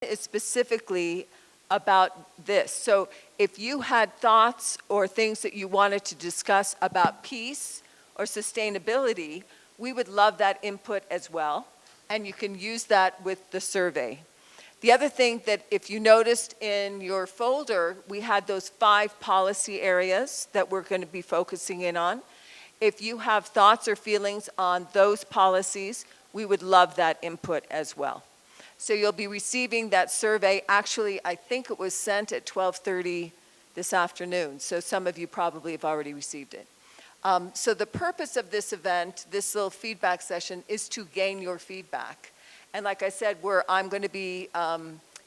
is specifically about this. So if you had thoughts or things that you wanted to discuss about peace or sustainability, we would love that input as well. And you can use that with the survey. The other thing that if you noticed in your folder, we had those 5 policy areas that we're going to be focusing in on. If you have thoughts or feelings on those policies, we would love that input as well. So you'll be receiving that survey. Actually, I think it was sent at 12:30 this afternoon, so some of you probably have already received it. So the purpose of this event, this little feedback session, is to gain your feedback. And like I said, I'm going to be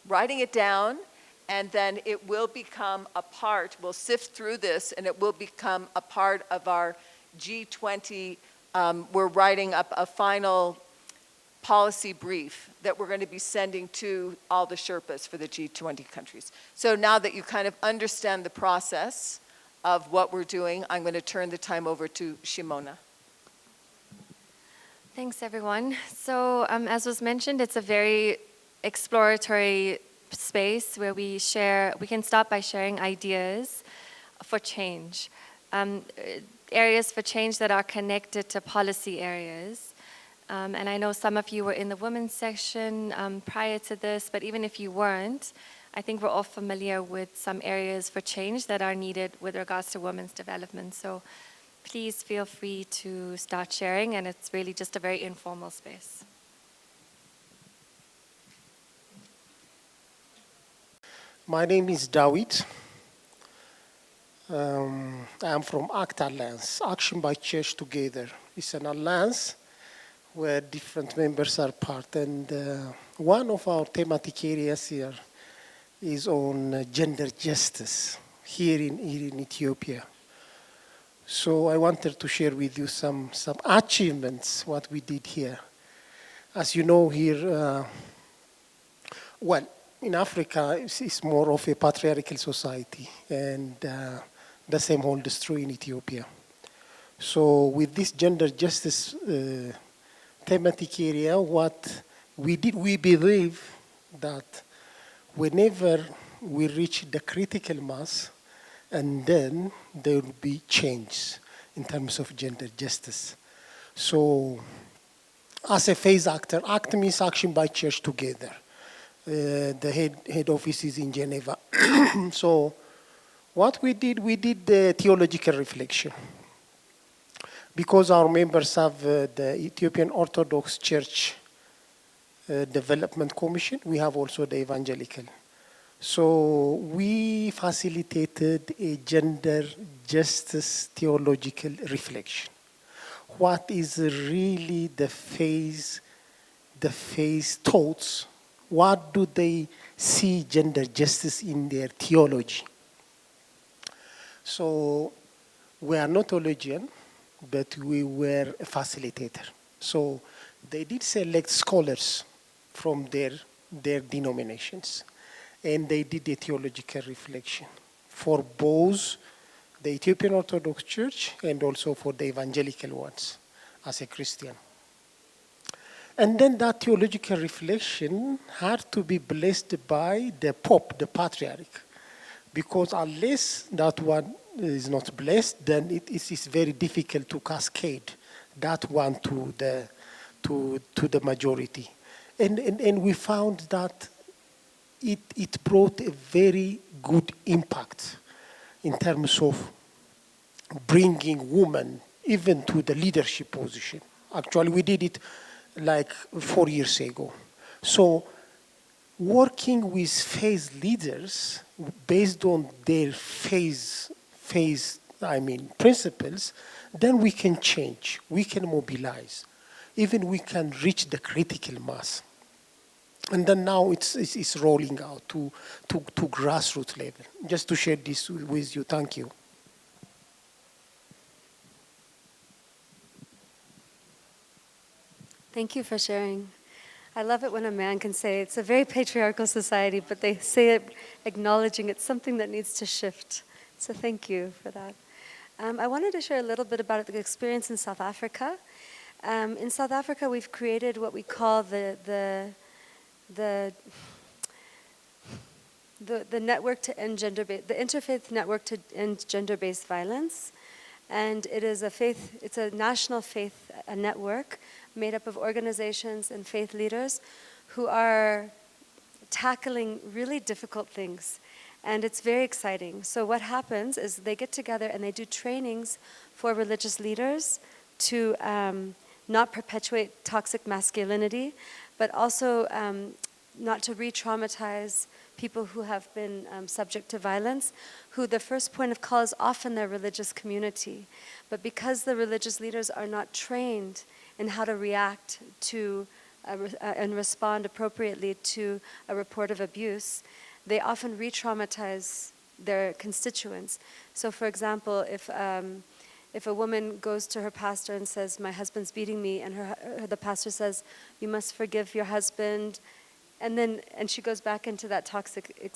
writing it down, and then it will become a part, we'll sift through this, and it will become a part of our G20. We're writing up a final policy brief that we're going to be sending to all the Sherpas for the G20 countries. So now that you kind of understand the process of what we're doing, I'm going to turn the time over to Shimona. Thanks, everyone. So as was mentioned, it's a very exploratory space where we can start by sharing ideas for change. Areas for change that are connected to policy areas. And I know some of you were in the women's section prior to this, but even if you weren't, I think we're all familiar with some areas for change that are needed with regards to women's development. So please feel free to start sharing, and it's really just a very informal space. My name is Dawit. I am from ACT Alliance, Action by Church Together. It's an alliance where different members are part, and one of our thematic areas here is on gender justice here in Ethiopia. So I wanted to share with you some achievements, what we did here. As you know here, well, in Africa, it's more of a patriarchal society, and the same holds true in Ethiopia. So with this gender justice thematic area, what we did, we believe that whenever we reach the critical mass, and then there will be change in terms of gender justice. So as a phase actor, ACT means Action by Church Together. The head office is in Geneva. So what we did the theological reflection. Because our members have the Ethiopian Orthodox Church Development Commission, we have also the Evangelical. So we facilitated a gender justice theological reflection. What is really the phase thoughts? What do they see gender justice in their theology? So we are not theologian, but we were a facilitator. So they did select scholars from their denominations, and they did a theological reflection for both the Ethiopian Orthodox Church and also for the evangelical ones as a Christian. And then that theological reflection had to be blessed by the Pope, the Patriarch, because unless that one is not blessed, then it is very difficult to cascade that one to the majority. And we found that it brought a very good impact in terms of bringing women even to the leadership position. Actually, we did it like 4 years ago. So working with phase leaders based on their phase principles, then we can change, we can mobilize, even we can reach the critical mass. And then now it's rolling out to grassroots level. Just to share this with you, thank you. Thank you for sharing. I love it when a man can say it's a very patriarchal society, but they say it acknowledging it's something that needs to shift. So thank you for that. I wanted to share a little bit about the experience in South Africa. In South Africa, we've created what we call the the network to end the Interfaith Network to End Gender-Based Violence. And it's a national faith network made up of organizations and faith leaders who are tackling really difficult things. And it's very exciting. So what happens is they get together and they do trainings for religious leaders to not perpetuate toxic masculinity, but also not to re-traumatize people who have been subject to violence, who the first point of call is often their religious community. But because the religious leaders are not trained in how to react to and respond appropriately to a report of abuse, they often re-traumatize their constituents. So for example, if a woman goes to her pastor and says, "My husband's beating me," and the pastor says, "You must forgive your husband," and she goes back into that toxic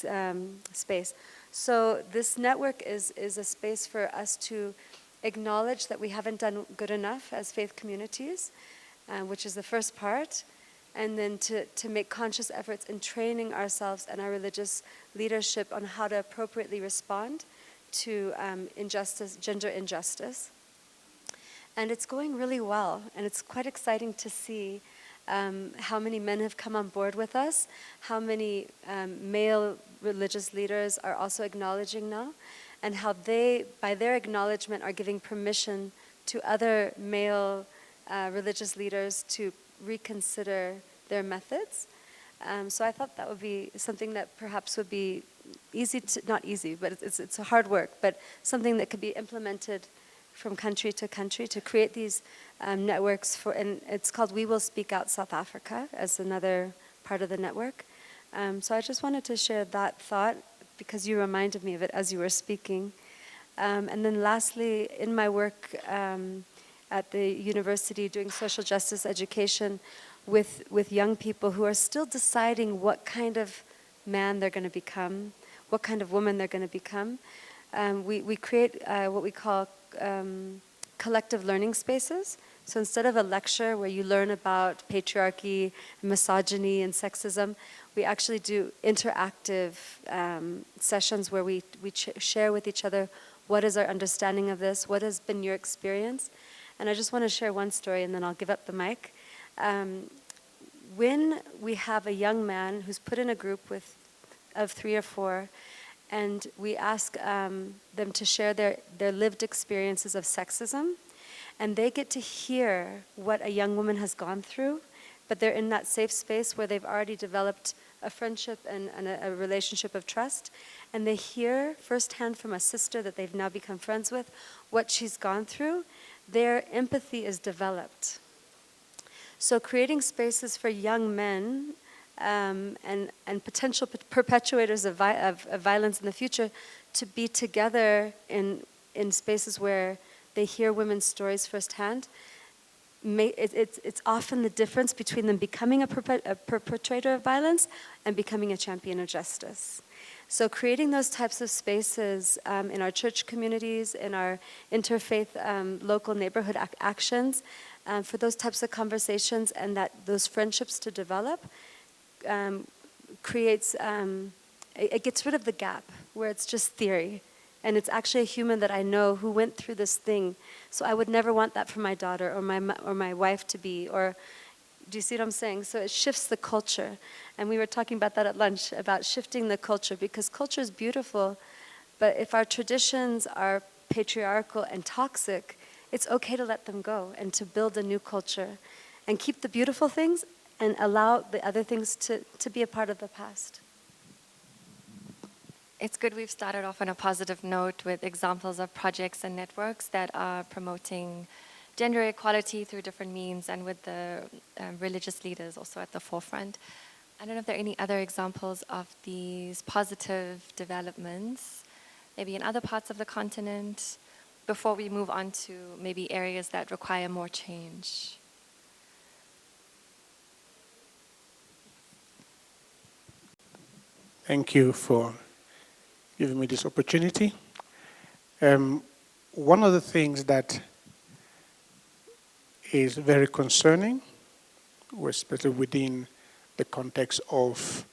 space. So this network is a space for us to acknowledge that we haven't done good enough as faith communities, which is the first part, and then to make conscious efforts in training ourselves and our religious leadership on how to appropriately respond to injustice, gender injustice. And it's going really well, and it's quite exciting to see how many men have come on board with us, how many male religious leaders are also acknowledging now, and how they, by their acknowledgement, are giving permission to other male religious leaders to reconsider their methods. So I thought that would be something that perhaps would be easy to, not easy, but it's a hard work, but something that could be implemented from country to create these networks for, and it's called We Will Speak Out South Africa as another part of the network. So I just wanted to share that thought because you reminded me of it as you were speaking. And then lastly, in my work at the university doing social justice education with young people who are still deciding what kind of man they're going to become, what kind of woman they're going to become, we create what we call collective learning spaces. So instead of a lecture where you learn about patriarchy, misogyny, and sexism, we actually do interactive sessions where we share with each other what is our understanding of this, what has been your experience. And I just want to share one story and then I'll give up the mic. When we have a young man who's put in a group of 3 or 4, and we ask them to share their lived experiences of sexism, and they get to hear what a young woman has gone through, but they're in that safe space where they've already developed a friendship and a relationship of trust, and they hear firsthand from a sister that they've now become friends with what she's gone through, their empathy is developed. So creating spaces for young men and potential perpetuators of violence in the future to be together in spaces where they hear women's stories firsthand, it's often the difference between them becoming a perpetrator of violence and becoming a champion of justice. So creating those types of spaces in our church communities, in our interfaith local neighborhood actions, for those types of conversations and those friendships to develop, creates, it gets rid of the gap where it's just theory. And it's actually a human that I know who went through this thing. So I would never want that for my daughter or my wife to be, or do you see what I'm saying? So it shifts the culture. And we were talking about that at lunch, about shifting the culture, because culture is beautiful, but if our traditions are patriarchal and toxic, it's okay to let them go and to build a new culture and keep the beautiful things and allow the other things to be a part of the past. It's good we've started off on a positive note with examples of projects and networks that are promoting gender equality through different means and with the religious leaders also at the forefront. I don't know if there are any other examples of these positive developments, maybe in other parts of the continent, before we move on to maybe areas that require more change. Thank you for giving me this opportunity. One of the things that is very concerning, especially within the context of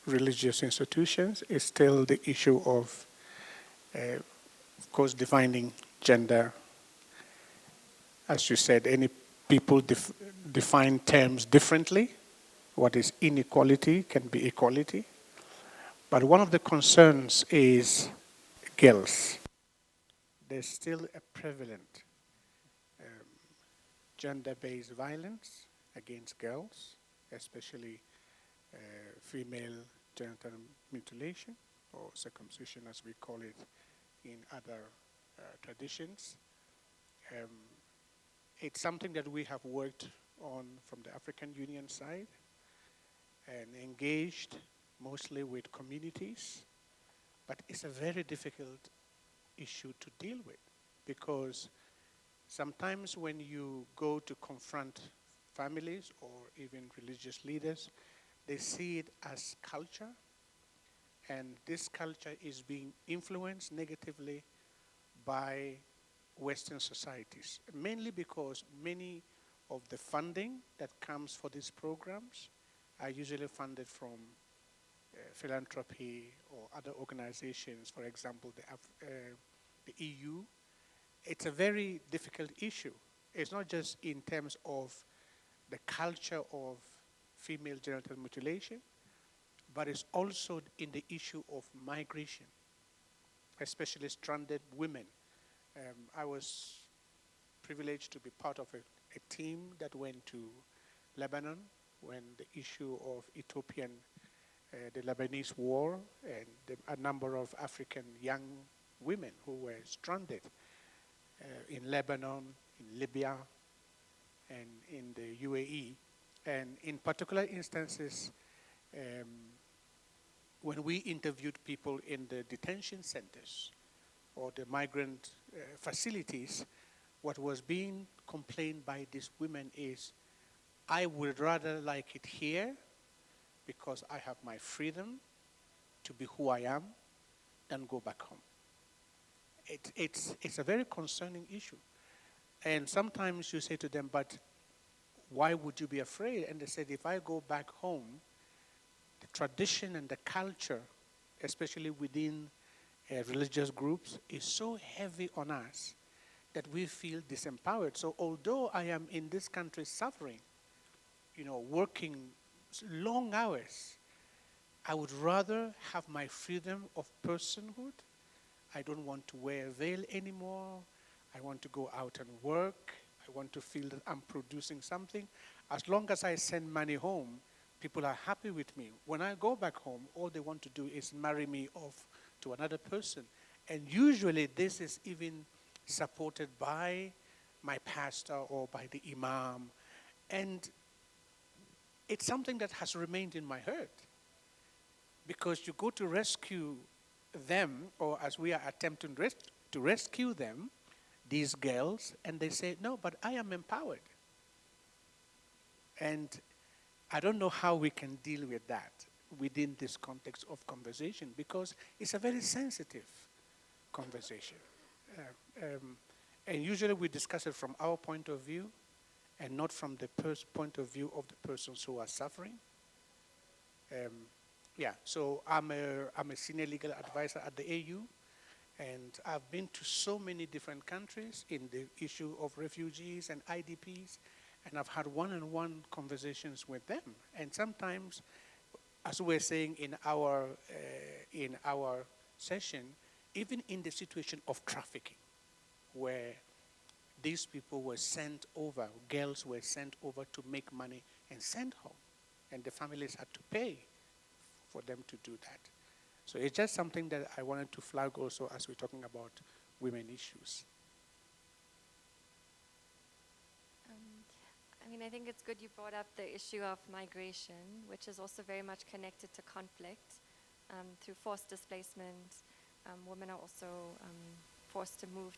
religious institutions is still the issue of course, defining gender. As you said, any people define terms differently. What is inequality can be equality. But one of the concerns is girls. There's still a prevalent gender-based violence against girls, especially female genital mutilation, or circumcision as we call it in other traditions. It's something that we have worked on from the African Union side and engaged mostly with communities, but it's a very difficult issue to deal with because sometimes when you go to confront families or even religious leaders, they see it as culture, and this culture is being influenced negatively by Western societies, mainly because many of the funding that comes for these programs are usually funded from philanthropy or other organizations, for example, the EU. It's a very difficult issue. It's not just in terms of the culture of female genital mutilation, but it's also in the issue of migration, especially stranded women. I was privileged to be part of a team that went to Lebanon when the issue of the Lebanese war, and a number of African young women who were stranded in Lebanon, in Libya, and in the UAE. And in particular instances, when we interviewed people in the detention centers or the migrant facilities, what was being complained by these women is, I would rather like it here because I have my freedom to be who I am than go back home. It's a very concerning issue. And sometimes you say to them, but why would you be afraid? And they said, if I go back home, the tradition and the culture, especially within religious groups, is so heavy on us that we feel disempowered. So although I am in this country suffering, working long hours, I would rather have my freedom of personhood. I don't want to wear a veil anymore. I want to go out and work. I want to feel that I'm producing something. As long as I send money home, people are happy with me. When I go back home, all they want to do is marry me off to another person. And usually this is even supported by my pastor or by the imam. And it's something that has remained in my heart. Because you go to rescue them, or as we are attempting to rescue them, these girls, and they say, no, but I am empowered. And I don't know how we can deal with that within this context of conversation, because it's a very sensitive conversation. And usually we discuss it from our point of view and not from the point of view of the persons who are suffering. So I'm a senior legal advisor at the AU, and I've been to so many different countries in the issue of refugees and IDPs, and I've had one-on-one conversations with them. And sometimes, as we're saying in our session, even in the situation of trafficking, where these people were sent over, girls were sent over to make money and sent home, and the families had to pay for them to do that. So it's just something that I wanted to flag also as we're talking about women issues. I think it's good you brought up the issue of migration, which is also very much connected to conflict. Through forced displacement, women are also forced to move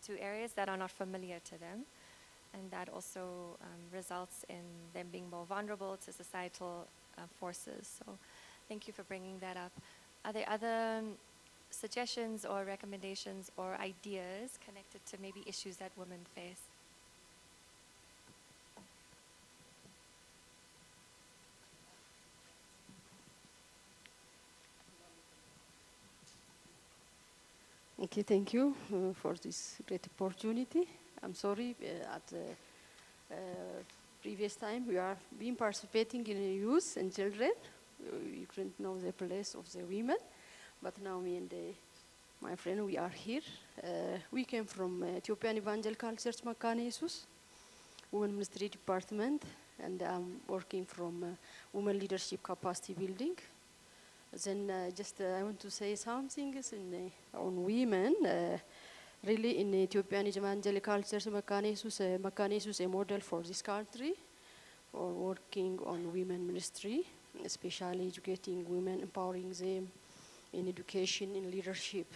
to areas that are not familiar to them, and that also results in them being more vulnerable to societal forces. So thank you for bringing that up. Are there other suggestions or recommendations or ideas connected to maybe issues that women face? Okay, thank you for this great opportunity. I'm sorry, at the previous time we are been participating in youth and children. You couldn't know the place of the women, but now me and my friend, we are here. We came from Ethiopian Evangelical Church Makane Jesus, Women Ministry Department, and I'm working from Women Leadership Capacity Building. Then I want to say something on women. Really, in Ethiopian Evangelical Church Makane Jesus a model for this country for working on women ministry, especially educating women, empowering them in education, in leadership.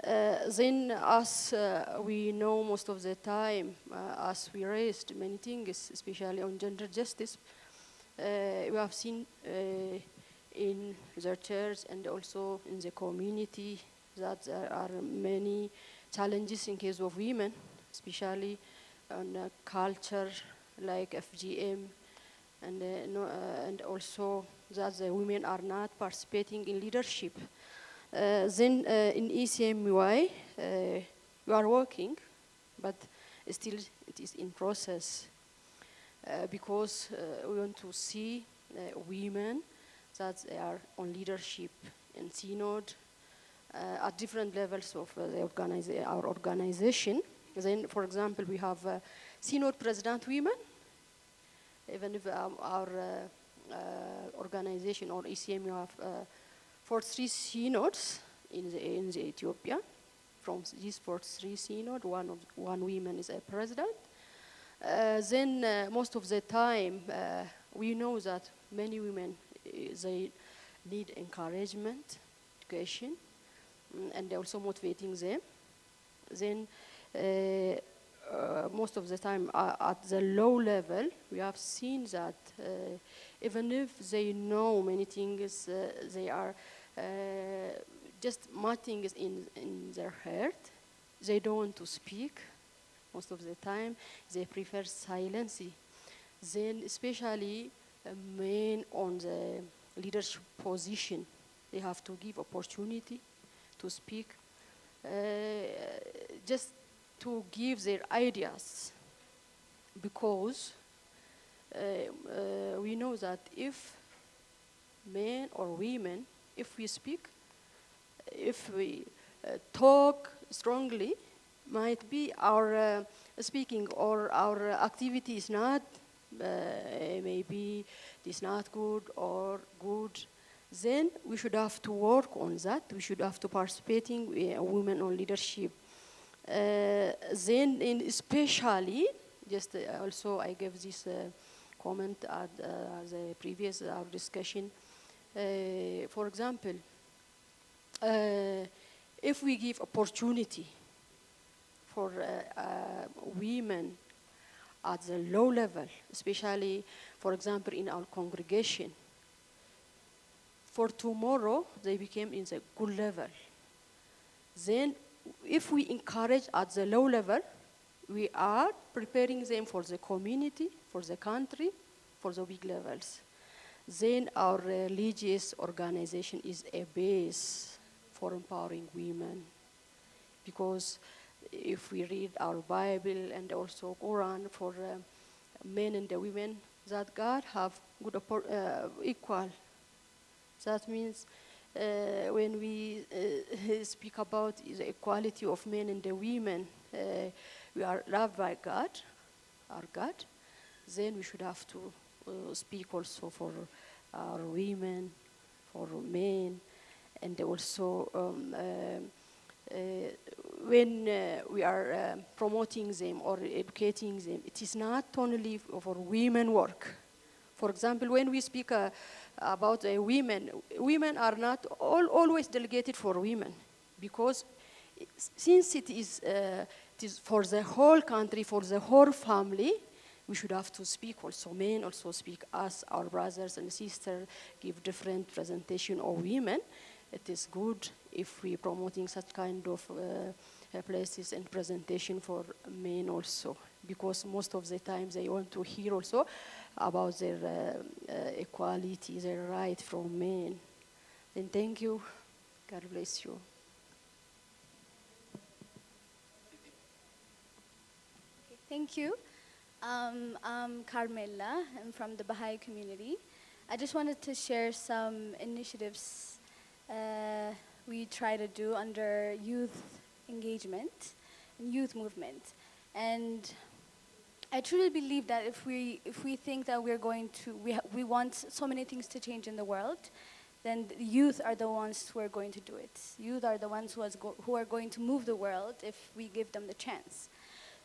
Then, as we know most of the time, as we raised many things, especially on gender justice, we have seen in the church and also in the community that there are many challenges in case of women, especially on culture like FGM, and also that the women are not participating in leadership. Then in ECMY, we are working, but still it is in process because we want to see women that they are on leadership in synod at different levels of our organization. Then, for example, we have synod president women, even if our organization or ECM, we have 43 synods in the Ethiopia. From these 43 synods, one woman is a president. Then most of the time, we know that many women, they need encouragement, education, and also motivating them. Then most of the time at the low level, we have seen that even if they know many things, they are just much things in their heart. They don't want to speak. Most of the time, they prefer silence. Then especially men on the leadership position, they have to give opportunity to speak, just to give their ideas, because we know that if men or women, if we speak, if we talk strongly, might be our speaking or our activity is not, maybe it is not good or good. Then we should have to work on that. We should have to participating women on leadership. Then especially, just also I gave this comment at the previous our discussion. For example, if we give opportunity for women at the low level, especially, for example, in our congregation, for tomorrow, they became in the good level. Then, if we encourage at the low level, we are preparing them for the community, for the country, for the big levels. Then our religious organization is a base for empowering women. Because if we read our Bible and also Quran for men and the women, that God have good equal. That means when we speak about the equality of men and the women, we are loved by God, our God. Then we should have to speak also for our women, for men, and also when we are promoting them or educating them, it is not only for women work. For example, when we speak about women, women are not always delegated for women, because since it is for the whole country, for the whole family, we should have to speak also. Men also speak as our brothers and sisters, give different presentation of women. It is good if we promoting such kind of places and presentation for men also, because most of the time they want to hear also about their equality, their right from men. Then thank you. God bless you. Thank you. I'm Carmela. I'm from the Baha'i community. I just wanted to share some initiatives we try to do under youth engagement and youth movement. And I truly believe that if we think that we're going to, we want so many things to change in the world, then the youth are the ones who are going to do it. Youth are the ones who are going to move the world if we give them the chance.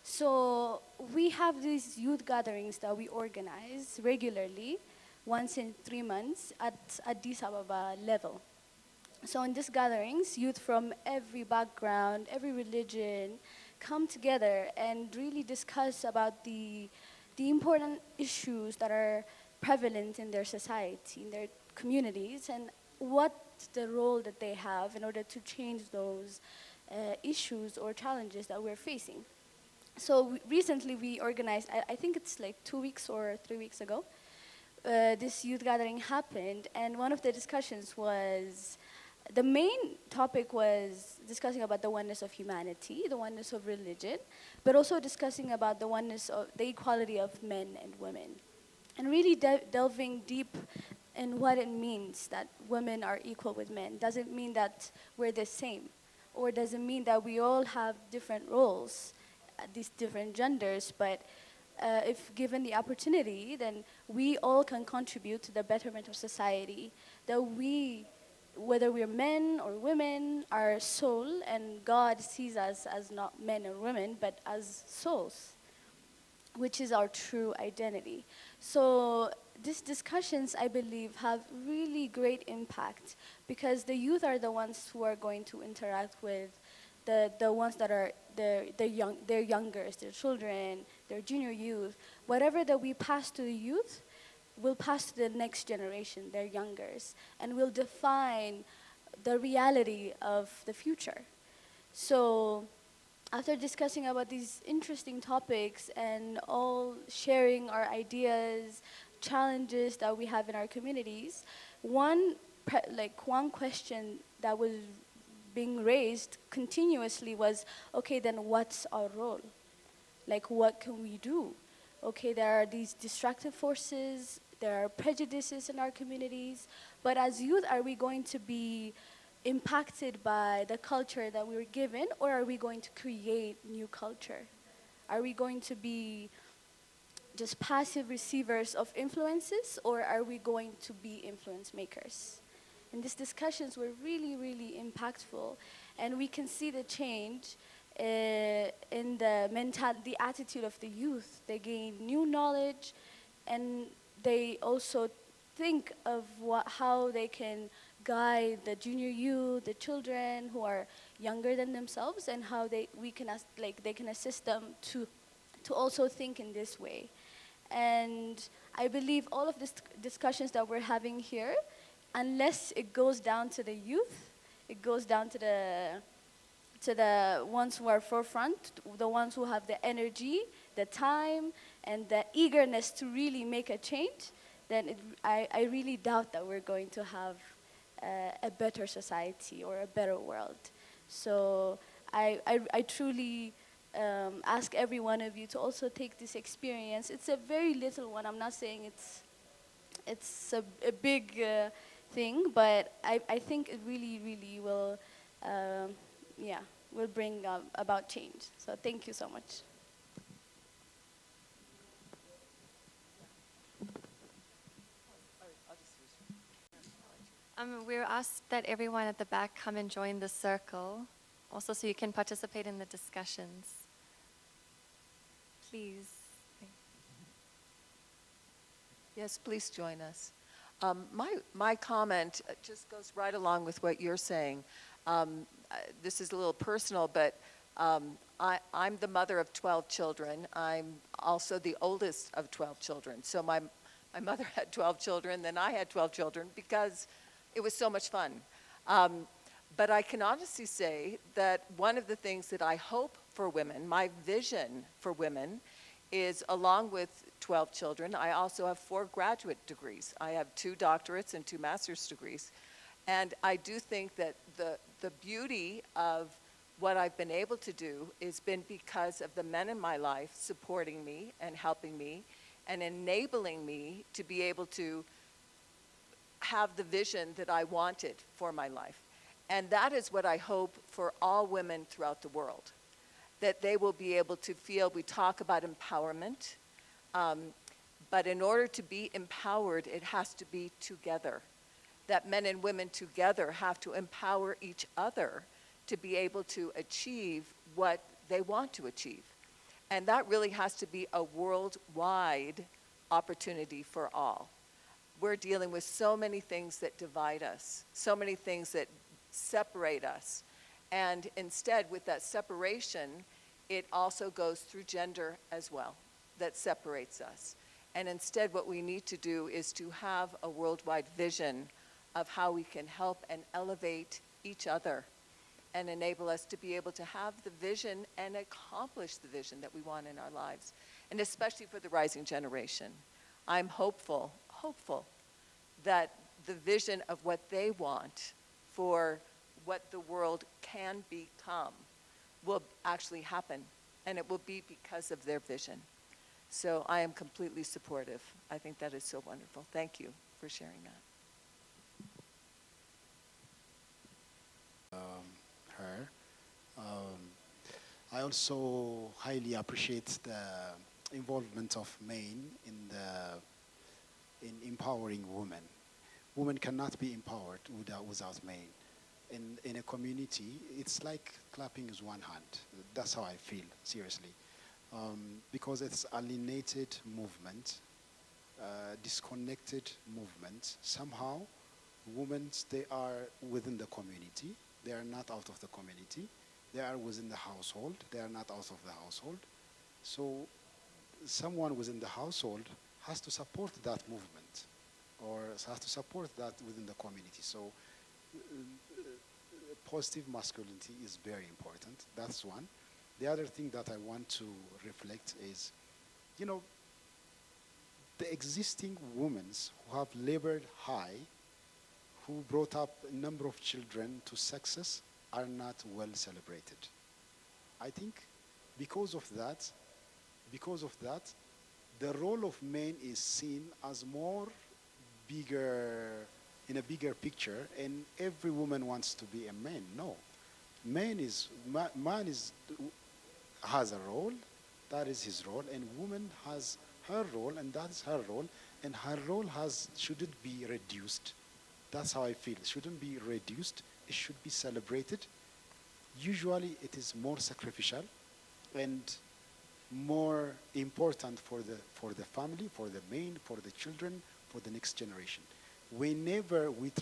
So we have these youth gatherings that we organize regularly, once in 3 months at Addis Ababa level. So in these gatherings, youth from every background, every religion, come together and really discuss about the important issues that are prevalent in their society, in their communities, and what the role that they have in order to change those issues or challenges that we're facing. So recently we organized, I think it's like 2 weeks or 3 weeks ago, this youth gathering happened, and one of the discussions was, the main topic was discussing about the oneness of humanity, the oneness of religion, but also discussing about the oneness of the equality of men and women, and really delving deep in what it means that women are equal with men. Does it mean that we're the same? Or does it mean that we all have different roles, these different genders, but if given the opportunity, then we all can contribute to the betterment of society, that we, whether we're men or women, our soul, and God sees us as not men or women, but as souls, which is our true identity. So these discussions, I believe, have really great impact because the youth are the ones who are going to interact with the ones that are their youngers, their children, their junior youth. Whatever that we pass to the youth will pass to the next generation, their youngers, and will define the reality of the future. So after discussing about these interesting topics and all sharing our ideas, challenges that we have in our communities, one question that was being raised continuously was, okay, then what's our role? Like, what can we do? Okay, there are these destructive forces, there are prejudices in our communities, but as youth, are we going to be impacted by the culture that we were given, or are we going to create new culture? Are we going to be just passive receivers of influences, or are we going to be influence makers? And these discussions were really, really impactful, and we can see the change in the attitude of the youth. They gain new knowledge, and they also think of how they can guide the junior youth, the children who are younger than themselves, and how they can assist them to also think in this way. And I believe all of these discussions that we're having here, unless it goes down to the youth, it goes down to the ones who are forefront, the ones who have the energy, the time, and the eagerness to really make a change, then I really doubt that we're going to have a better society or a better world. So I truly ask every one of you to also take this experience. It's a very little one. I'm not saying it's a big thing, but I think it really, really will, will bring about change. So thank you so much. We're asked that everyone at the back come and join the circle, also so you can participate in the discussions. Please. Yes, please join us. My comment just goes right along with what you're saying. This is a little personal, but I'm the mother of 12 children. I'm also the oldest of 12 children. So my mother had 12 children, then I had 12 children because it was so much fun. But I can honestly say that one of the things that I hope for women, my vision for women, is along with 12 children, I also have 4 graduate degrees. I have 2 doctorates and 2 master's degrees. And I do think that the beauty of what I've been able to do has been because of the men in my life supporting me and helping me and enabling me to be able to have the vision that I wanted for my life. And that is what I hope for all women throughout the world, that they will be able to feel. We talk about empowerment, but in order to be empowered, it has to be together. That men and women together have to empower each other to be able to achieve what they want to achieve. And that really has to be a worldwide opportunity for all. We're dealing with so many things that divide us, so many things that separate us. And instead, with that separation, it also goes through gender as well, that separates us. And instead, what we need to do is to have a worldwide vision of how we can help and elevate each other and enable us to be able to have the vision and accomplish the vision that we want in our lives, and especially for the rising generation. I'm hopeful that the vision of what they want for what the world can become will actually happen, and it will be because of their vision. So I am completely supportive. I think that is so wonderful. Thank you for sharing that. Her. I also highly appreciate the involvement of men in empowering women. Women cannot be empowered without men. In a community, it's like clapping with one hand. That's how I feel, seriously. Because it's alienated movement, disconnected movement. Somehow, women, they are within the community. They are not out of the community. They are within the household. They are not out of the household. So someone within the household has to support that movement or has to support that within the community. So positive masculinity is very important. That's one. The other thing that I want to reflect is, you know, the existing women who have labored high, who brought up a number of children to success, are not well celebrated. I think because of that, the role of men is seen as more bigger, in a bigger picture, and every woman wants to be a man. No, man has a role, that is his role, and woman has her role, and that is her role, and her role shouldn't be reduced. That's how I feel. It shouldn't be reduced. It should be celebrated. Usually it is more sacrificial and more important for the family, for the men, for the children, for the next generation. Whenever we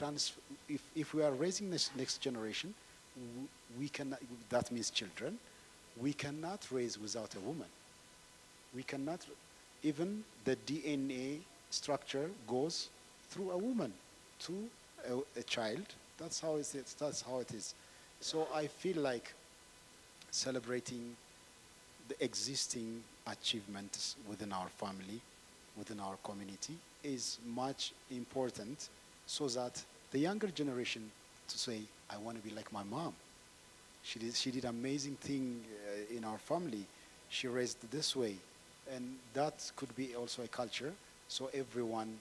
if we are raising this next generation, we cannot, that means children, we cannot raise without a woman. We cannot, even the DNA structure goes through a woman to a child. That's how it is. That's how it is. So I feel like celebrating the existing achievements within our family, within our community, is much important, so that the younger generation to say, I want to be like my mom. She did amazing thing in our family. She raised this way. And that could be also a culture, so everyone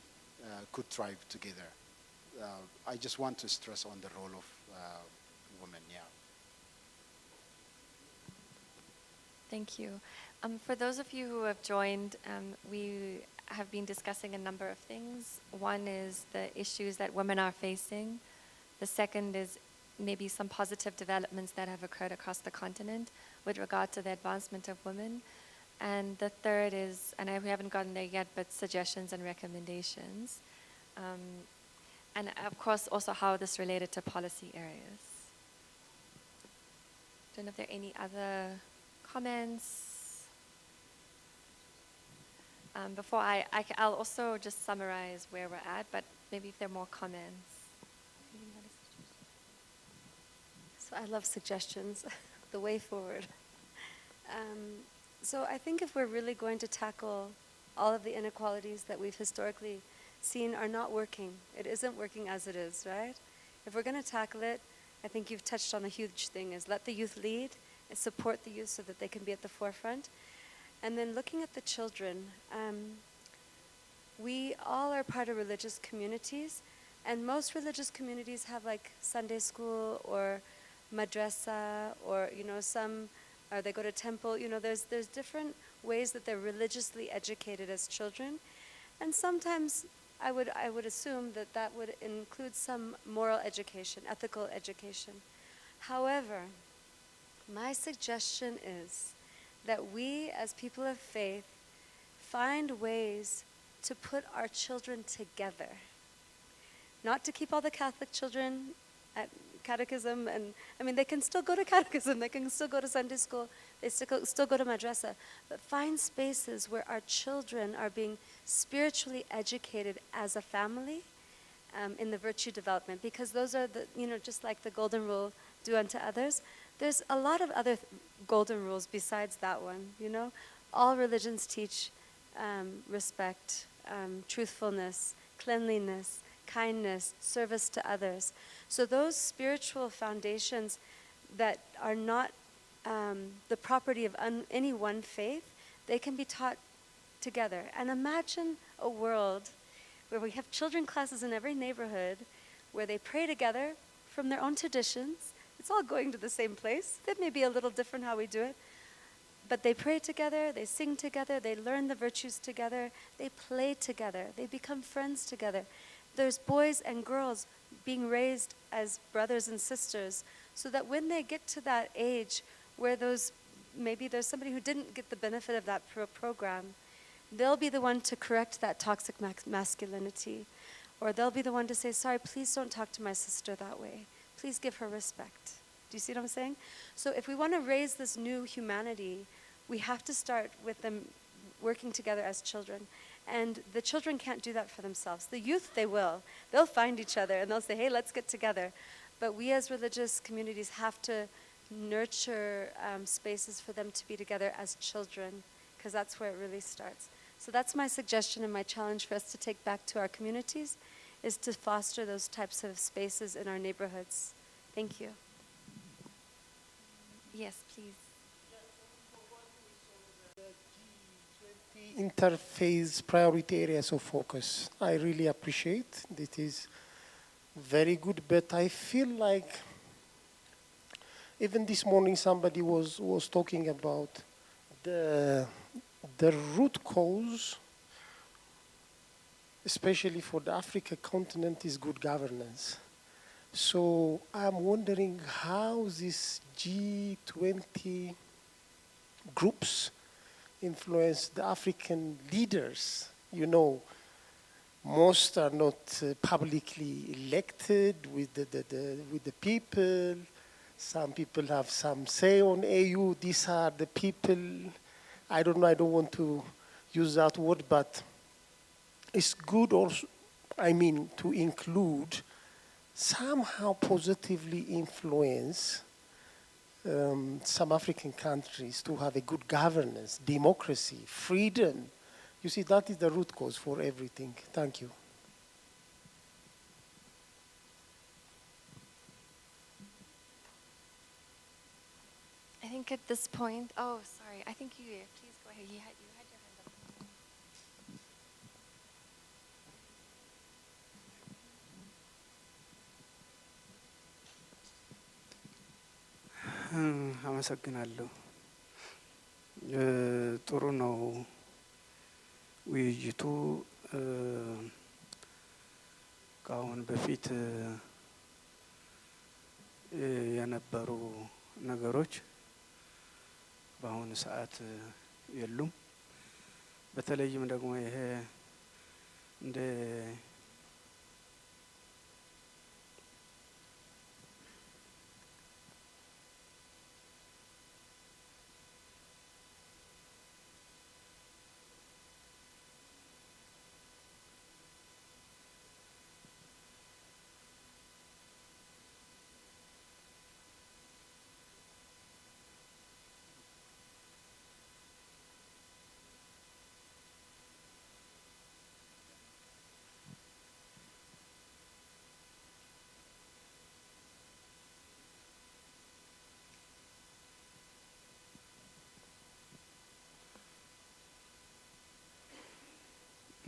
could thrive together. I just want to stress on the role of women, yeah. Thank you. For those of you who have joined, we have been discussing a number of things. One is the issues that women are facing. The second is maybe some positive developments that have occurred across the continent with regard to the advancement of women. And the third is, and we haven't gotten there yet, but suggestions and recommendations. And of course, also how this related to policy areas. Don't know if there are any other comments. Before I'll also just summarize where we're at, but maybe if there are more comments. So I love suggestions, the way forward. So I think if we're really going to tackle all of the inequalities that we've historically seen are not working, it isn't working as it is, right? If we're going to tackle it, I think you've touched on a huge thing, is let the youth lead, and support the youth so that they can be at the forefront. And then looking at the children, we all are part of religious communities, and most religious communities have like Sunday school or madrasa, or some, or they go to temple. There's different ways that they're religiously educated as children, and sometimes I would assume that that would include some moral education, ethical education. However, my suggestion is that we as people of faith find ways to put our children together. Not to keep all the Catholic children at catechism, and I mean, they can still go to catechism, they can still go to Sunday school, they still go to madrasa, but find spaces where our children are being spiritually educated as a family in the virtue development, because those are the, just like the golden rule, do unto others, there's a lot of other golden rules besides that one, All religions teach respect, truthfulness, cleanliness, kindness, service to others. So those spiritual foundations that are not the property of any one faith, they can be taught together. And imagine a world where we have children classes in every neighborhood where they pray together from their own traditions. It's all going to the same place. That may be a little different how we do it. But they pray together, they sing together, they learn the virtues together, they play together, they become friends together. There's boys and girls being raised as brothers and sisters, so that when they get to that age where maybe there's somebody who didn't get the benefit of that program, they'll be the one to correct that toxic masculinity. Or they'll be the one to say, sorry, please don't talk to my sister that way. Please give her respect. Do you see what I'm saying? So if we want to raise this new humanity, we have to start with them working together as children. And the children can't do that for themselves. The youth, they will. They'll find each other and they'll say, hey, let's get together. But we as religious communities have to nurture spaces for them to be together as children, because that's where it really starts. So that's my suggestion and my challenge for us to take back to our communities, is to foster those types of spaces in our neighborhoods. Thank you. Yes, please. Interface priority areas of focus. I really appreciate. It is very good, but I feel like even this morning somebody was talking about the root cause, especially for the African continent, is good governance. So I'm wondering how these G20 groups influence the African leaders. Most are not publicly elected with the people. Some people have some say on AU. These are the people. I don't know, I don't want to use that word, but it's good also, to include, somehow positively influence some African countries to have a good governance, democracy, freedom. You see, that is the root cause for everything. Thank you. I think at this point, oh, sorry, I think you, please go ahead. You had your hand up. አመሰግናለሁ። ጥሩ ነው ውይይቱ። ከአሁን በፊት የነበሩ ነገሮች በአሁኑ ሰዓት የሉም። በተለይም ደግሞ ይሄ እንደ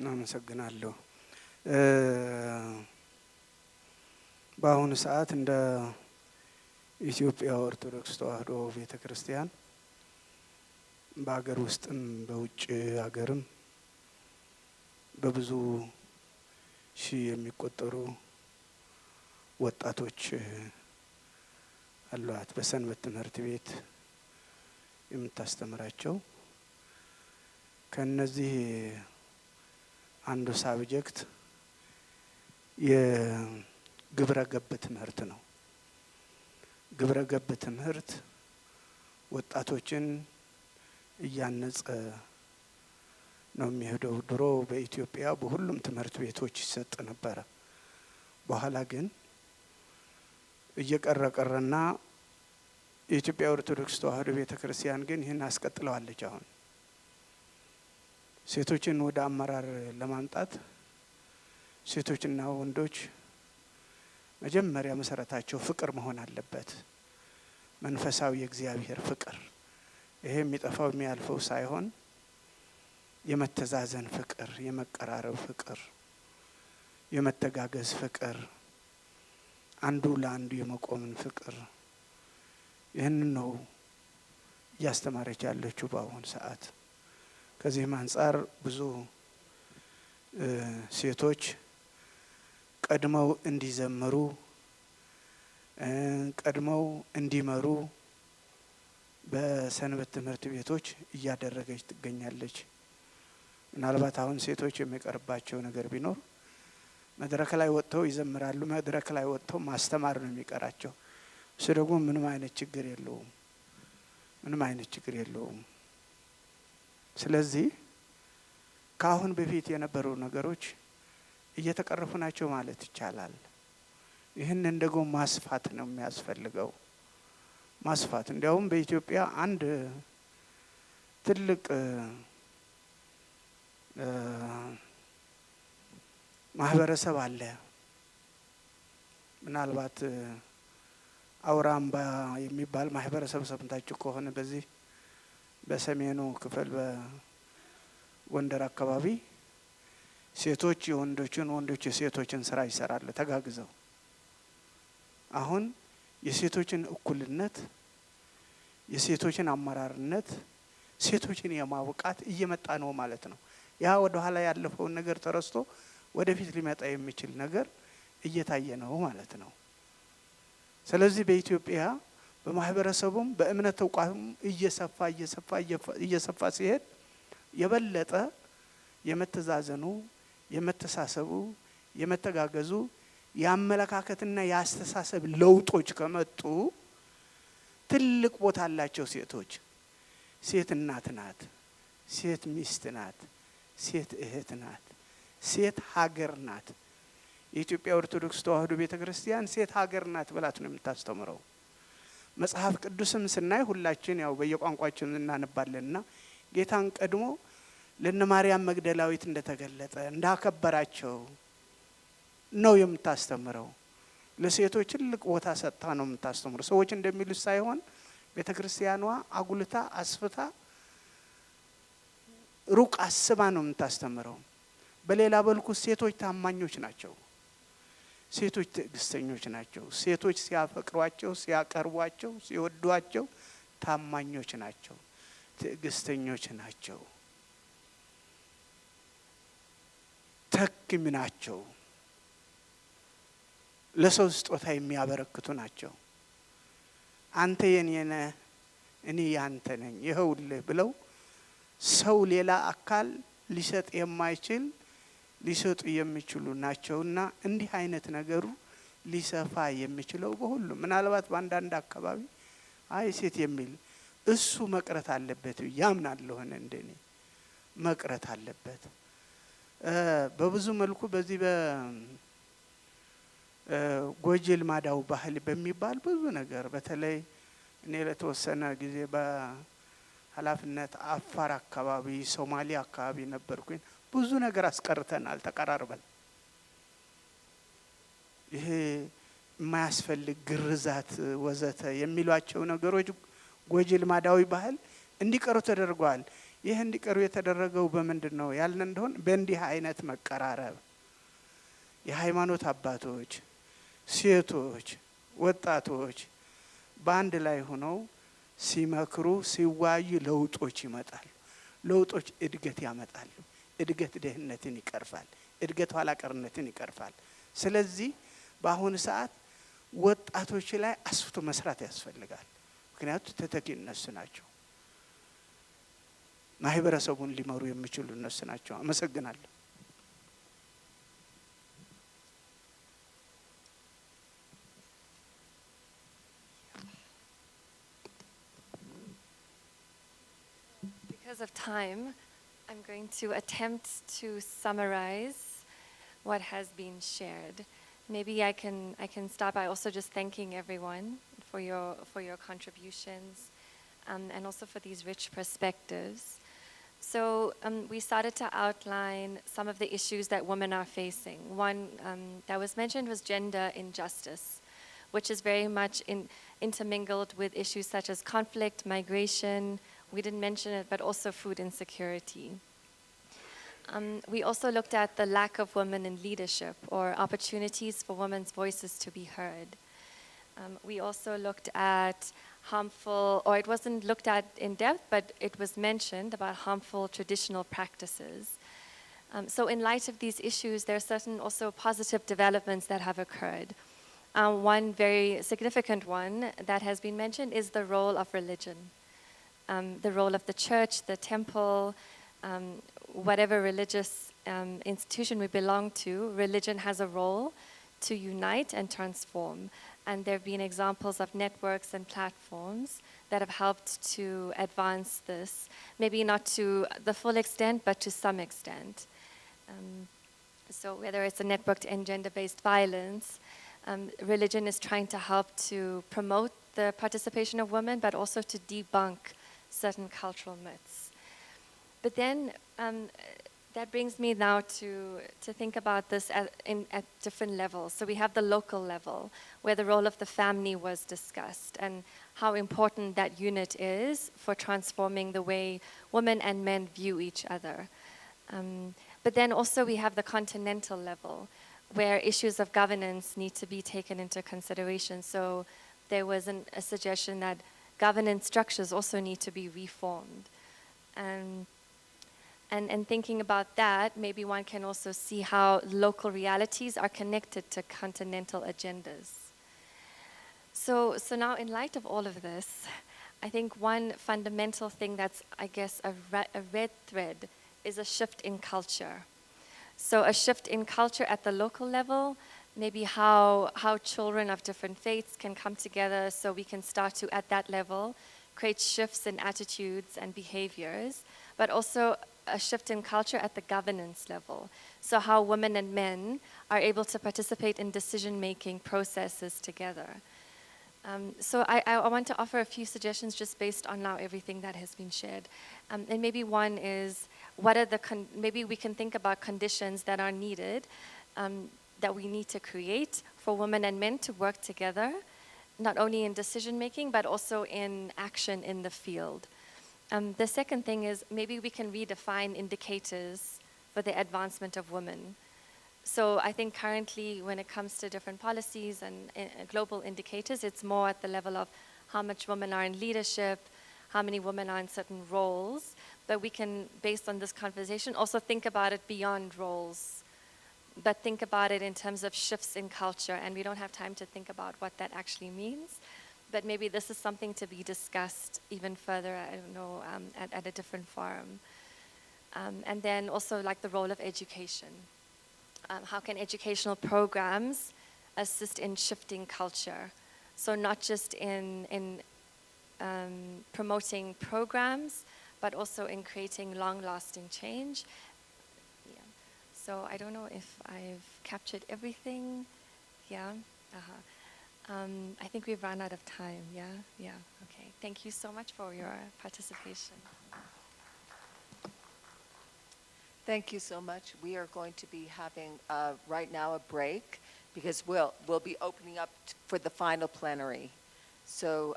አመሰግናለሁ። በአሁኑ ሰዓት እንደ ኢትዮጵያ ኦርቶዶክስ ተዋሕዶ ቤተክርስቲያን በአገር ውስጥም በውጭ ሀገርም በብዙ ሺህ የሚቆጠሩ ወጣቶች አሏት። በሰንበት ትምህርት ቤት የምታስተምራቸው ከነዚህ አንዱ ሳብጀክት የግብረ ገብ ትምህርት ነው። ግብረ ገብ ትምህርት ወጣቶችን እያነጸ ነው የሚሄደው። ድሮ በኢትዮጵያ በሁሉም ትምህርት ቤቶች ይሰጥ ነበረ። በኋላ ግን እየቀረቀረና የኢትዮጵያ ኦርቶዶክስ ተዋሕዶ ቤተክርስቲያን ግን ይህን አስቀጥለዋለች። አሁን ሴቶችን ወደ አመራር ለማምጣት ሴቶችና ወንዶች መጀመሪያ መሰረታቸው ፍቅር መሆን አለበት። መንፈሳዊ የእግዚአብሔር ፍቅር። ይሄ የሚጠፋው የሚያልፈው ሳይሆን የመተዛዘን ፍቅር፣ የመቀራረብ ፍቅር፣ የመተጋገዝ ፍቅር፣ አንዱ ለአንዱ የመቆምን ፍቅር ይህንን ነው እያስተማረች ያለችው በአሁኑ ሰዓት። ከዚህም አንጻር ብዙ ሴቶች ቀድመው እንዲዘምሩ ቀድመው እንዲመሩ በሰንበት ትምህርት ቤቶች እያደረገች ትገኛለች። ምናልባት አሁን ሴቶች የሚቀርባቸው ነገር ቢኖር መድረክ ላይ ወጥተው ይዘምራሉ፣ መድረክ ላይ ወጥተው ማስተማር ነው የሚቀራቸው። እሱ ደግሞ ምንም አይነት ችግር የለውም፣ ምንም አይነት ችግር የለውም። ስለዚህ ከአሁን በፊት የነበሩ ነገሮች እየተቀረፉ ናቸው ማለት ይቻላል። ይህንን ደግሞ ማስፋት ነው የሚያስፈልገው፣ ማስፋት። እንዲያውም በኢትዮጵያ አንድ ትልቅ ማህበረሰብ አለ። ምናልባት አውራምባ የሚባል ማህበረሰብ ሰምታችሁ ከሆነ በዚህ በሰሜኑ ክፍል በጎንደር አካባቢ ሴቶች የወንዶችን ወንዶች የሴቶችን ስራ ይሰራሉ ተጋግዘው። አሁን የሴቶችን እኩልነት የሴቶችን አመራርነት ሴቶችን የማውቃት እየመጣ ነው ማለት ነው። ያ ወደ ኋላ ያለፈውን ነገር ተረስቶ ወደፊት ሊመጣ የሚችል ነገር እየታየ ነው ማለት ነው። ስለዚህ በኢትዮጵያ በማህበረሰቡም በእምነት ተቋም እየሰፋ ሲሄድ የበለጠ የመተዛዘኑ የመተሳሰቡ የመተጋገዙ የአመለካከትና የአስተሳሰብ ለውጦች ከመጡ ትልቅ ቦታ አላቸው ሴቶች። ሴት እናት ናት፣ ሴት ሚስት ናት፣ ሴት እህት ናት፣ ሴት ሀገር ናት። የኢትዮጵያ ኦርቶዶክስ ተዋሕዶ ቤተክርስቲያን ሴት ሀገር ናት ብላት ነው የምታስተምረው። መጽሐፍ ቅዱስም ስናይ ሁላችን ያው በየቋንቋችን እናነባለንና ጌታን ቀድሞ ለነ ማርያም መግደላዊት እንደተገለጠ እንዳከበራቸው ነው የምታስተምረው። ለሴቶች ትልቅ ቦታ ሰጥታ ነው የምታስተምረው። ሰዎች እንደሚሉት ሳይሆን ቤተክርስቲያኗ አጉልታ አስፍታ ሩቅ አስባ ነው የምታስተምረው። በሌላ በልኩ ሴቶች ታማኞች ናቸው፣ ሴቶች ትዕግስተኞች ናቸው። ሴቶች ሲያፈቅሯቸው፣ ሲያቀርቧቸው፣ ሲወዷቸው ታማኞች ናቸው፣ ትዕግስተኞች ናቸው፣ ተክም ናቸው፣ ለሰው ስጦታ የሚያበረክቱ ናቸው። አንተ የኔ ነህ እኔ ያንተ ነኝ ይኸውልህ ብለው ሰው ሌላ አካል ሊሰጥ የማይችል ሊሰጡ የሚችሉ ናቸውና እንዲህ አይነት ነገሩ ሊሰፋ የሚችለው በሁሉም። ምናልባት በአንዳንድ አካባቢ አይ ሴት የሚል እሱ መቅረት አለበት ያምናለሁ። እንደኔ መቅረት አለበት። በብዙ መልኩ በዚህ በጎጂ ልማዳዊ ባህል በሚባል ብዙ ነገር በተለይ እኔ ለተወሰነ ጊዜ በኃላፊነት አፋር አካባቢ ሶማሊያ አካባቢ ነበርኩኝ። ብዙ ነገር አስቀርተናል ተቀራርበን። ይሄ የማያስፈልግ ግርዛት ወዘተ የሚሏቸው ነገሮች ጎጂ ልማዳዊ ባህል እንዲቀሩ ተደርጓል። ይህ እንዲቀሩ የተደረገው በምንድን ነው ያልን እንደሆን በእንዲህ አይነት መቀራረብ የሃይማኖት አባቶች፣ ሴቶች፣ ወጣቶች በአንድ ላይ ሆነው ሲመክሩ ሲዋዩ ለውጦች ይመጣሉ። ለውጦች እድገት ያመጣሉ። እድገት ድህነትን ይቀርፋል። እድገት ኋላቀርነትን ይቀርፋል። ስለዚህ በአሁኑ ሰዓት ወጣቶች ላይ አስፍቶ መስራት ያስፈልጋል። ምክንያቱም ተተኪ እነሱ ናቸው። ማህበረሰቡን ሊመሩ የሚችሉ እነሱ ናቸው። አመሰግናለሁ። Because of time, I'm going to attempt to summarize what has been shared. Maybe I can start by also just thanking everyone for your contributions, and also for these rich perspectives. So we started to outline some of the issues that women are facing. One that was mentioned was gender injustice, which is very much intermingled with issues such as conflict, migration. We didn't mention it, but also food insecurity. We also looked at the lack of women in leadership or opportunities for women's voices to be heard. We also looked at harmful, or it wasn't looked at in depth, but it was mentioned about harmful traditional practices. So in light of these issues, there are certain also positive developments that have occurred. One very significant one that has been mentioned is the role of religion. The role of the church, the temple, whatever religious institution we belong to, religion has a role to unite and transform. And there have been examples of networks and platforms that have helped to advance this, maybe not to the full extent, but to some extent. So whether it's a network to end gender-based violence, religion is trying to help to promote the participation of women, but also to debunk certain cultural myths. But then that brings me now to think about this at different levels. So we have the local level, where the role of the family was discussed and how important that unit is for transforming the way women and men view each other. But then also we have the continental level, where issues of governance need to be taken into consideration. So there was a suggestion that governance structures also need to be reformed. And thinking about that, maybe one can also see how local realities are connected to continental agendas. So now in light of all of this, I think one fundamental thing that's, I guess, a red thread is a shift in culture. So a shift in culture at the local level, maybe how children of different faiths can come together so we can start to, at that level, create shifts in attitudes and behaviors, but also a shift in culture at the governance level. So how women and men are able to participate in decision-making processes together. So I want to offer a few suggestions just based on now everything that has been shared. And maybe one is, maybe we can think about conditions that are needed, that we need to create for women and men to work together, not only in decision-making, but also in action in the field. The second thing is maybe we can redefine indicators for the advancement of women. So I think currently when it comes to different policies and global indicators, it's more at the level of how much women are in leadership, how many women are in certain roles. But we can, based on this conversation, also think about it beyond roles, but think about it in terms of shifts in culture. And we don't have time to think about what that actually means. But maybe this is something to be discussed even further, I don't know, at a different forum. And then also like the role of education. How can educational programs assist in shifting culture? So not just in promoting programs, but also in creating long-lasting change. Yeah. So I don't know if I've captured everything. Yeah. I think we've run out of time, yeah? Yeah, okay. Thank you so much for your participation. Thank you so much. We are going to be having right now a break because we'll be opening up for the final plenary. So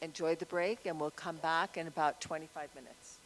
enjoy the break and we'll come back in about 25 minutes.